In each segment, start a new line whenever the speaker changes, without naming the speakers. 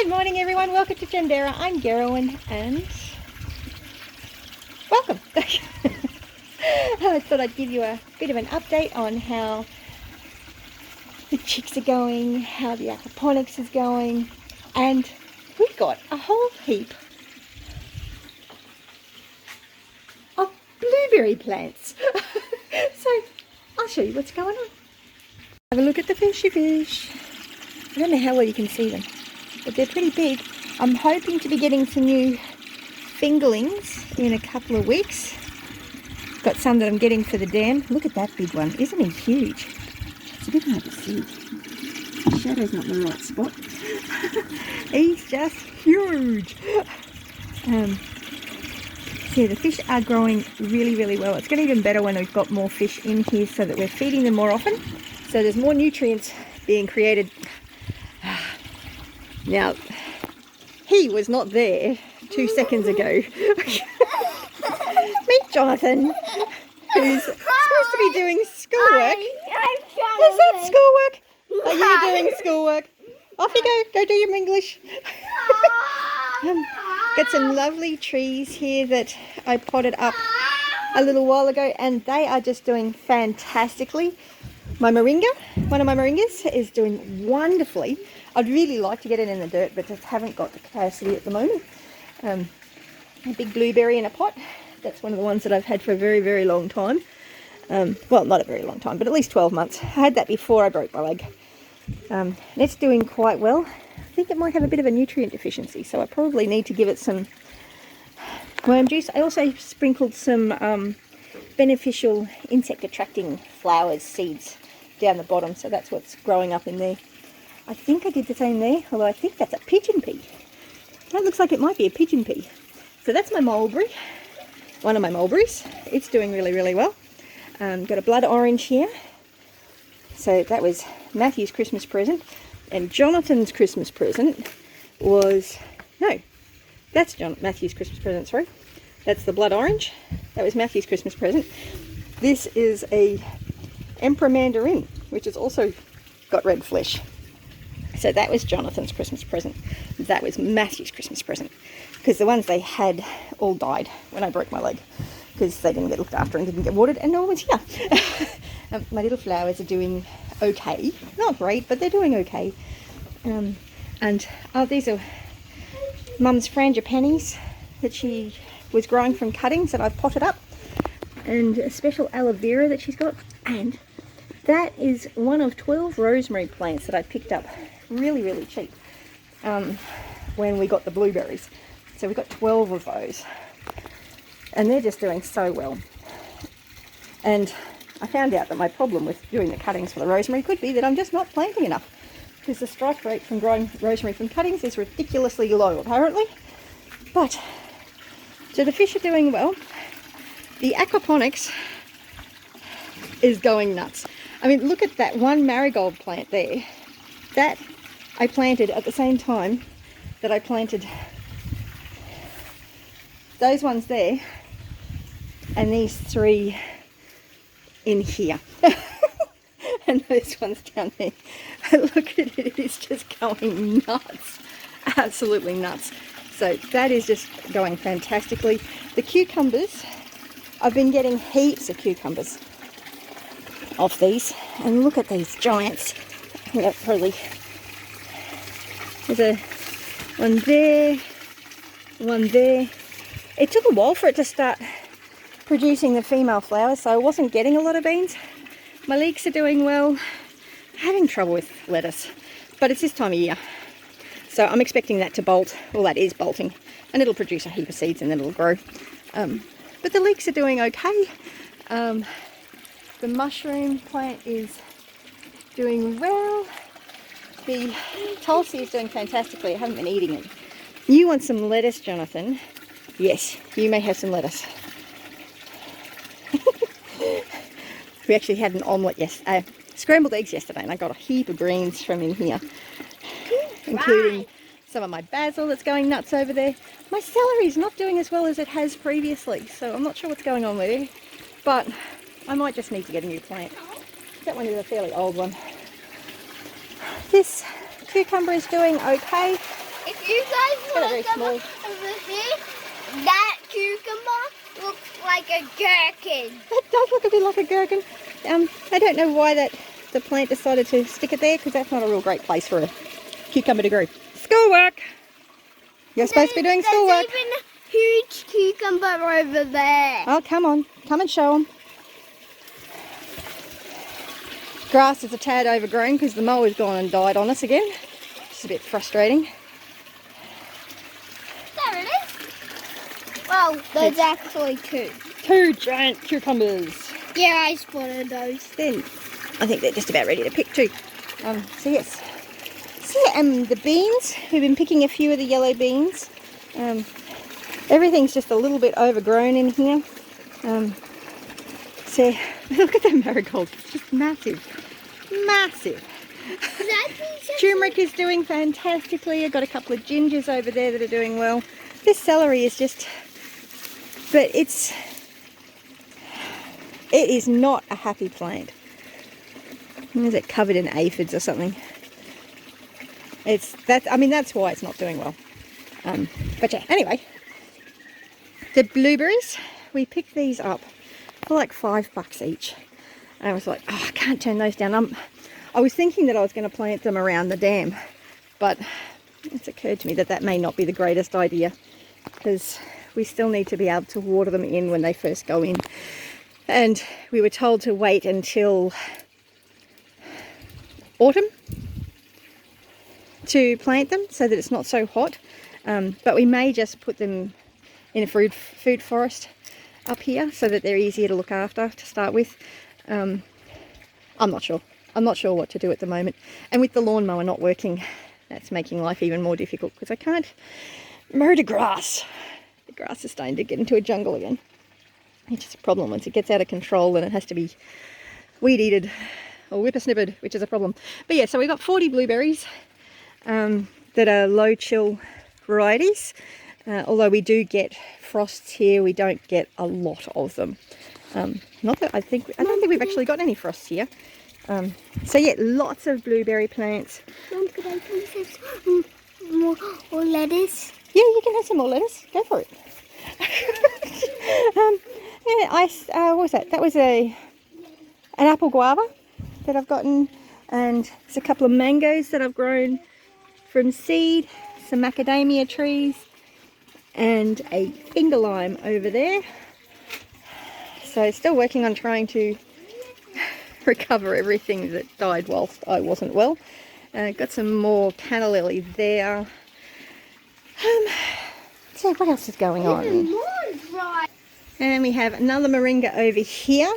Good morning everyone, welcome to Gendera. I'm Gerwin and welcome. I thought I'd give you a bit of an update on how the chicks are going, how the aquaponics is going, and we've got a whole heap of blueberry plants. So I'll show you what's going on. Have a look at the fishy fish. I don't know how well you can see them, but they're pretty big. I'm hoping to be getting some new fingerlings in a couple of weeks. Got some that I'm getting for the dam. Look at that big one. Isn't he huge? It's a bit hard to see. The shadow's not in the right spot. He's just huge. So the fish are growing really well. It's getting even better when we've got more fish in here so that we're feeding them more often. So there's more nutrients being created. Now, he was not there 2 seconds ago. Meet Jonathan, who's supposed to be doing schoolwork. Is that schoolwork? Are you doing schoolwork? Off you go. Go do your English. Got some lovely trees here that I potted up a little while ago, and they are just doing fantastically. My moringa, one of my moringas, is doing wonderfully. I'd really like to get it in the dirt, but just haven't got the capacity at the moment. A big blueberry in a pot. That's one of the ones that I've had for a very long time. Well, not a very long time, but at least 12 months. I had that before I broke my leg. And it's doing quite well. I think it might have a bit of a nutrient deficiency, so I probably need to give it some worm juice. I also sprinkled some beneficial insect attracting flowers, seeds down the bottom, so that's what's growing up in there. I think I did the same there, although I think that's a pigeon pea. That looks like it might be a pigeon pea. So that's my mulberry, one of my mulberries. It's doing really well. Got a blood orange here. So that was Matthew's Christmas present, and Jonathan's Christmas present was, no, that's Matthew's Christmas present, sorry. That's the blood orange. That was Matthew's Christmas present. This is a Emperor Mandarin, which has also got red flesh. So that was Jonathan's Christmas present. That was Matthew's Christmas present. Because the ones they had all died when I broke my leg. Because they didn't get looked after and didn't get watered, and no one was here. My little flowers are doing okay. Not great, but they're doing okay. These are Mum's frangipanis that she was growing from cuttings that I've potted up. And a special aloe vera that she's got. And that is one of 12 rosemary plants that I picked up really cheap when we got the blueberries. So we got 12 of those, and they're just doing so well. And I found out that my problem with doing the cuttings for the rosemary could be that I'm just not planting enough, because the strike rate from growing rosemary from cuttings is ridiculously low apparently. But so the fish are doing well. The aquaponics is going nuts. I mean, look at that one marigold plant there. That I planted at the same time that I planted those ones there, and these three in here. And those ones down there. Look at it, it is just going nuts. Absolutely nuts. So that is just going fantastically. The cucumbers, I've been getting heaps of cucumbers off these, and look at these giants. Yeah, probably there's a one there, one there. It took a while for it to start producing the female flowers, so I wasn't getting a lot of beans. My leeks are doing well. Having trouble with lettuce, but it's this time of year, so I'm expecting that to bolt. Well, that is bolting, and it'll produce a heap of seeds and then it'll grow. But the leeks are doing okay. The mushroom plant is doing well. The tulsi is doing fantastically. I haven't been eating it. You want some lettuce, Jonathan? Yes, you may have some lettuce. We actually had an omelette, scrambled eggs yesterday, and I got a heap of greens from in here, including some of my basil that's going nuts over there. My celery is not doing as well as it has previously, so I'm not sure what's going on there, but I might just need to get a new plant. That one is a fairly old one. This cucumber is doing okay.
If you guys
Got it
want
very
to come
small.
over here, that cucumber looks like a gherkin.
That does look a bit like a gherkin. I don't know why the plant decided to stick it there, because that's not a real great place for a cucumber to grow. Schoolwork! You're supposed to be doing schoolwork.
There's even a huge cucumber over there.
Oh, come on. Come and show them. Grass is a tad overgrown because the mower's gone and died on us again. It's a bit frustrating.
There it is. Well, there's actually two.
Two giant cucumbers.
Yeah, I spotted those.
Then I think they're just about ready to pick too. So yes. So the beans, we've been picking a few of the yellow beans. Everything's just a little bit overgrown in here. So look at the marigold, it's just massive, massive. Turmeric is doing fantastically. I've got a couple of gingers over there that are doing well. This celery is just, but it is not a happy plant. Is it covered in aphids or something? I mean, that's why it's not doing well. But yeah, anyway, the blueberries, we picked these up for like $5 each. And I was like, oh, I can't turn those down. I was thinking that I was going to plant them around the dam, but it's occurred to me that that may not be the greatest idea, because we still need to be able to water them in when they first go in. And we were told to wait until autumn to plant them so that it's not so hot. But we may just put them in a food forest up here so that they're easier to look after to start with. I'm not sure. I'm not sure what to do at the moment. And with the lawnmower not working, that's making life even more difficult because I can't mow the grass. The grass is starting to get into a jungle again. It's just a problem once it gets out of control and it has to be weed eated or whippersnippered, which is a problem. But yeah, so we've got 40 blueberries that are low chill varieties. Although we do get frosts here, we don't get a lot of them. Not that I don't think we've actually got any frosts here. So yeah, lots of blueberry plants.
Mom, could I please have more lettuce?
Yeah, you can have some more lettuce. Go for it. Yeah, what was that? That was an apple guava that I've gotten, and there's a couple of mangoes that I've grown from seed, some macadamia trees, and a finger lime over there. So still working on trying to recover everything that died whilst I wasn't well. Got some more canna lily there. So what else is going on? And we have another moringa over here.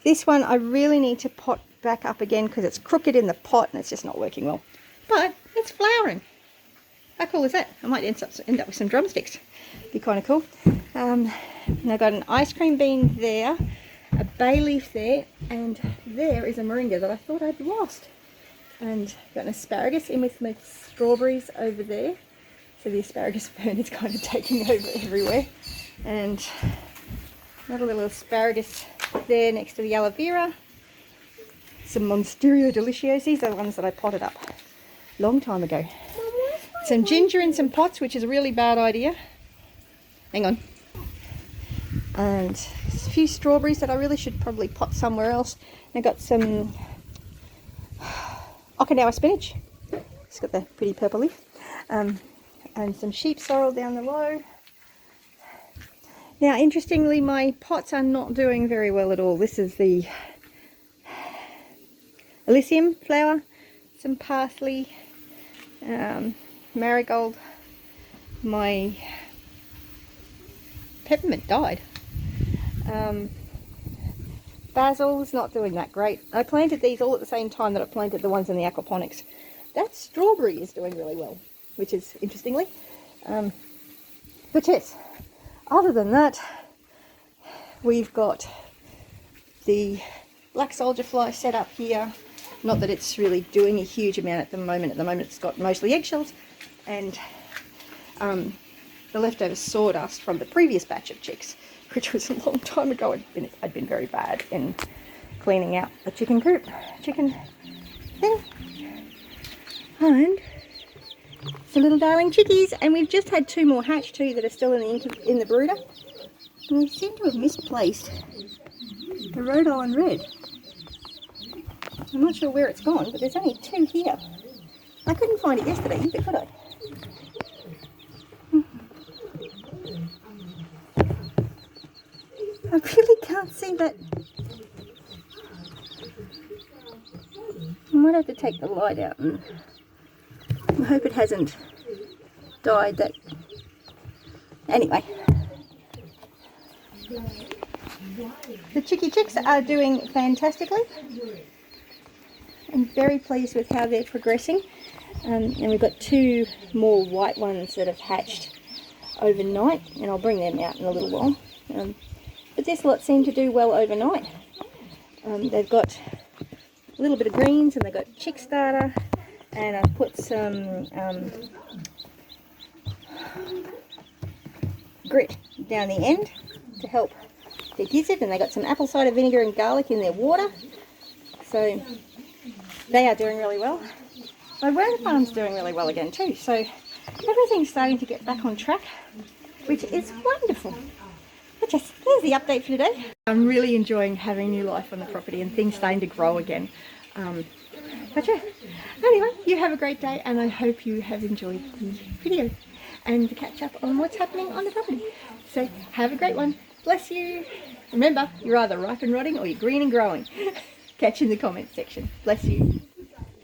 This one I really need to pot back up again because it's crooked in the pot and it's just not working well. But it's flowering. How cool is that? I might end up with some drumsticks. Be kind of cool. And I've got an ice cream bean there, a bay leaf there, and there is a moringa that I thought I'd lost. And got an asparagus in with my strawberries over there. So the asparagus fern is kind of taking over everywhere. And another little asparagus there next to the aloe vera. Some Monsterio Delicios. These are the ones that I potted up a long time ago. Some ginger in some pots, which is a really bad idea. Hang on. And a few strawberries that I really should probably pot somewhere else. And I got some Okinawa spinach. It's got the pretty purple leaf. And some sheep sorrel down the low. Now, interestingly, my pots are not doing very well at all. This is the Elysium flower, some parsley, marigold. My peppermint died. Basil's not doing that great. I planted these all at the same time that I planted the ones in the aquaponics. That strawberry is doing really well, which is interestingly. But yes, other than that, we've got the black soldier fly set up here. Not that it's really doing a huge amount at the moment. At the moment it's got mostly eggshells and the leftover sawdust from the previous batch of chicks, which was a long time ago. I'd been very bad in cleaning out the chicken coop, chicken thing. And the little darling chickies, and we've just had 2 more hatch too that are still in the brooder. And we seem to have misplaced the Rhode Island Red. I'm not sure where it's gone, but there's only 2 here. I couldn't find it yesterday either, could I? I really can't see that. I might have to take the light out, and I hope it hasn't died. That anyway, the chickie chicks are doing fantastically. I'm very pleased with how they're progressing, and we've got 2 more white ones that have hatched overnight, and I'll bring them out in a little while. But this lot seem to do well overnight. They've got a little bit of greens, and they've got chick starter, and I've put some grit down the end to help their gizzard, and they got some apple cider vinegar and garlic in their water, so they are doing really well. My worm farm's doing really well again too, so everything's starting to get back on track, which is wonderful. But yes, there's the update for today. I'm really enjoying having new life on the property and things starting to grow again. But yeah, anyway, you have a great day, and I hope you have enjoyed the video and to catch up on what's happening on the property. So have a great one. Bless you. Remember, you're either ripe and rotting or you're green and growing. Catch you in the comments section. Bless you.